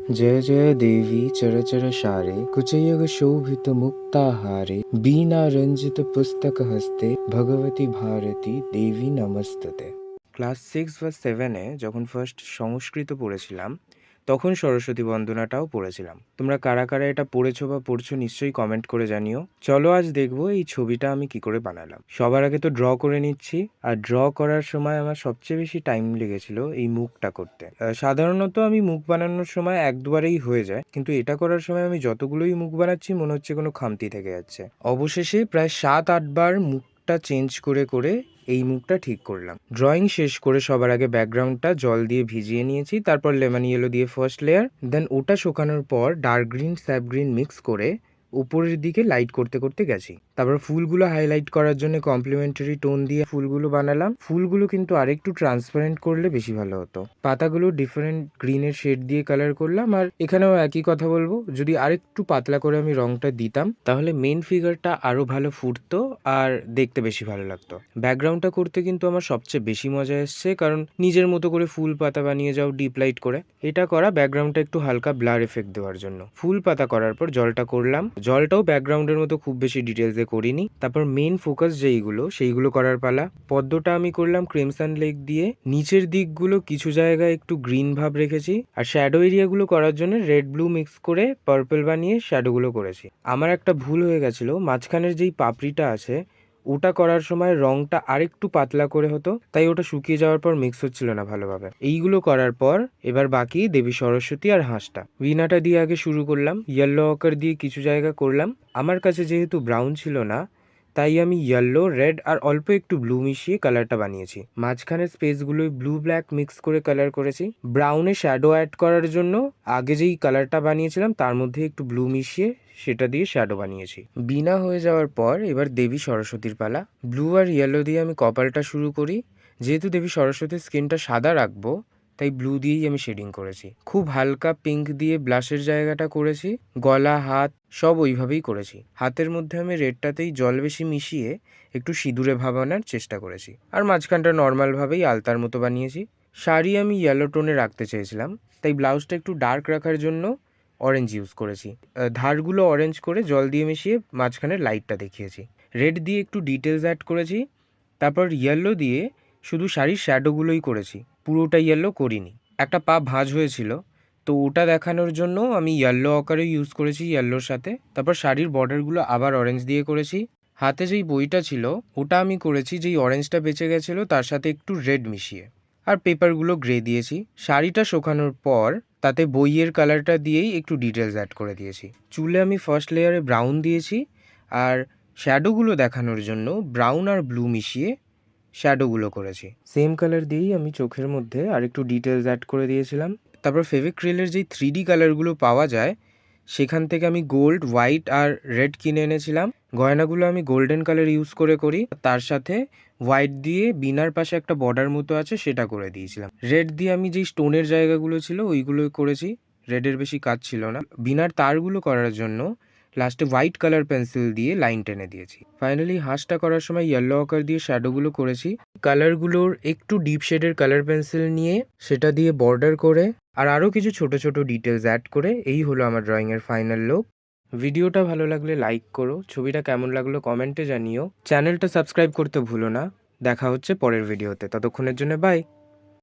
जय जय देवी चरचर सारे कुचयुग शोभित मुक्ताहारे बीना रंजित पुस्तक हस्ते ভগবতী ভারতী দেবী নমস্তুতে। ক্লাস 6 বা 7-এ যখন ফার্স্ট সংস্কৃত পড়েছিলাম তখন সরস্বতী বন্দনাটাও পড়েছিলাম। তোমরা কারা কারা এটা পড়েছো বা পড়ছো নিশ্চয়ই কমেন্ট করে জানিও। চলো আজ দেখবো এই ছবিটা আমি কি করে বানালাম। সবার আগে তো ড্র করে নিচ্ছি, আর ড্র করার সময় আমার সবচেয়ে বেশি টাইম লেগেছিল এই মুখটা করতে। সাধারণত আমি মুখ বানানোর সময় এক দুবারেই হয়ে যায়, কিন্তু এটা করার সময় আমি যতগুলোই মুখ বানাচ্ছি মনে হচ্ছে কোনো খামতি থেকে যাচ্ছে। অবশেষে প্রায় 7-8 বার মুখটা চেঞ্জ করে করে এই মুখটা ঠিক করলাম। ড্রয়িং শেষ করে সবার আগে ব্যাকগ্রাউন্ডটা জল দিয়ে ভিজিয়ে নিয়েছি, তারপর লেমন ইয়েলো দিয়ে ফার্স্ট লেয়ার, দেন ওটা শুকানোর পর dark green sap green mix করে উপরের দিকে লাইট করতে করতে গেছি। তারপর ফুলগুলো হাইলাইট করার জন্য কমপ্লিমেন্টারি টোন দিয়ে ফুলগুলো বানালাম। ফুলগুলো কিন্তু আরেকটু ট্রান্সপারেন্ট করলে বেশি ভালো হতো। পাতাগুলো ডিফারেন্ট গ্রিনের শেড দিয়ে কালার করলাম, আর এখানেও একই কথা বলবো, যদি আরেকটু পাতলা করে আমি রংটা দিতাম তাহলে মেন ফিগারটা আরো ভালো ফুটতো আর দেখতে বেশি ভালো লাগতো। ব্যাকগ্রাউন্ডটা করতে কিন্তু আমার সবচেয়ে বেশি মজা এসছে, কারণ নিজের মতো করে ফুল পাতা বানিয়ে যাও ডিপ লাইট করে। এটা করা ব্যাকগ্রাউন্ডটা একটু হালকা ব্লার এফেক্ট দেওয়ার জন্য। ফুল পাতা করার পর জলটা করলাম, জলটাও ব্যাকগ্রাউন্ডের মতো খুব বেশি ডিটেলসে করিনি। তারপর মেন ফোকাস সেইগুলো করার পালা। পদ্মটা আমি করলাম ক্রিমসন লেক দিয়ে, নিচের দিকগুলো কিছু জায়গায় একটু গ্রিন ভাব রেখেছি, আর শ্যাডো এরিয়াগুলো করার জন্য রেড ব্লু মিক্স করে পার্পল বানিয়ে শ্যাডোগুলো করেছি। আমার একটা ভুল হয়ে গেছিল, মাঝখানের যেই পাপড়িটা আছে ওটা করার সময় রংটা আরেকটু পাতলা করে হতো, তাই ওটা শুকিয়ে যাওয়ার পর মিক্স হচ্ছিল না ভালোভাবে। এইগুলো করার পর এবার বাকি দেবী সরস্বতী আর হাঁসটা। উইনাটা দিয়ে আগে শুরু করলাম, ইয়েলো অকার দিয়ে কিছু জায়গা করলাম। আমার কাছে যেহেতু ব্রাউন ছিল না, তাই আমি ইয়েলো, রেড আর অল্প একটু ব্লু মিশিয়ে কালারটা বানিয়েছি। মাঝখানের স্পেসগুলোই ব্লু ব্ল্যাক মিক্স করে কালার করেছি। ব্রাউনে শ্যাডো অ্যাড করার জন্য আগে যেই কালারটা বানিয়েছিলাম তার মধ্যে একটু ব্লু মিশিয়ে সেটা দিয়ে শ্যাডো বানিয়েছি। বিনা হয়ে যাওয়ার পর এবার দেবী সরস্বতীর পালা। ব্লু আর ইয়েলো দিয়ে আমি কপালটা শুরু করি। যেহেতু দেবী সরস্বতীর স্কিনটা সাদা রাখবো, তাই ব্লু দিয়েই আমি শেডিং করেছি। খুব হালকা পিঙ্ক দিয়ে ব্লাশের জায়গাটা করেছি। গলা, হাত সব ওইভাবেই করেছি। হাতের মধ্যে আমি রেডটাতেই জল বেশি মিশিয়ে একটু সিঁদুরে ভাব আনার চেষ্টা করেছি, আর মাঝখানটা নর্মালভাবেই আলতার মতো বানিয়েছি। শাড়ি আমি ইয়েলো টোনে রাখতে চেয়েছিলাম, তাই ব্লাউজটা একটু ডার্ক রাখার জন্য অরেঞ্জ ইউজ করেছি। ধারগুলো অরেঞ্জ করে জল দিয়ে মিশিয়ে মাঝখানে লাইটটা দেখিয়েছি। রেড দিয়ে একটু ডিটেলস অ্যাড করেছি। তারপর ইয়েলো দিয়ে শুধু শাড়ির শ্যাডোগুলোই করেছি, পুরোটা ইয়েলো করিনি। একটা পা ভাঁজ হয়েছিল, তো ওটা দেখানোর জন্য আমি ইয়েলো আকারে ইউজ করেছি ইয়েলোর সাথে। তারপর শাড়ির বর্ডারগুলো আবার অরেঞ্জ দিয়ে করেছি। হাতে যেই বইটা ছিল ওটা আমি করেছি যেই অরেঞ্জটা বেঁচে গেছিলো তার সাথে একটু রেড মিশিয়ে, আর পেপারগুলো গ্রে দিয়েছি। শাড়িটা শুকানোর পর তাতে বইয়ের কালারটা দিয়েই একটু ডিটেলস অ্যাড করে দিয়েছি। চুলে আমি ফার্স্ট লেয়ারে ব্রাউন দিয়েছি, আর শ্যাডোগুলো দেখানোর জন্য ব্রাউন আর ব্লু মিশিয়ে শ্যাডোগুলো করেছি। সেম কালার দিয়েই আমি চোখের মধ্যে আর একটু ডিটেলস অ্যাড করে দিয়েছিলাম। তারপর ফেভিক্রিলের যেই 3D কালারগুলো পাওয়া যায় সেখান থেকে আমি গোল্ড, হোয়াইট আর রেড কিনে এনেছিলাম। গয়নাগুলো আমি গোল্ডেন কালার ইউজ করে করি, তার সাথে হোয়াইট দিয়ে বিনার পাশে একটা বর্ডার মতো আছে সেটা করে দিয়েছিলাম। রেড দিয়ে আমি যেই স্টোনের জায়গাগুলো ছিল ওইগুলো করেছি, রেডের বেশি কাজ ছিল না। বিনার তারগুলো করার জন্য লাস্টে হোয়াইট কালার পেন্সিল দিয়ে লাইন টেনে দিয়েছি। ফাইনালি হাঁসটা করার সময় ইয়েলো আকার দিয়ে শ্যাডোগুলো করেছি। কালারগুলোর একটু ডিপ শেডের কালার পেন্সিল নিয়ে সেটা দিয়ে বর্ডার করে আর আরও কিছু ছোট ছোট ডিটেলস অ্যাড করে এই হলো আমার ড্রয়িংয়ের ফাইনাল লুক। ভিডিওটা ভালো লাগলে লাইক করো, ছবিটা কেমন লাগলো কমেন্টে জানিও, চ্যানেলটা সাবস্ক্রাইব করতে ভুলো না। দেখা হচ্ছে পরের ভিডিওতে, ততক্ষণের জন্য বাই।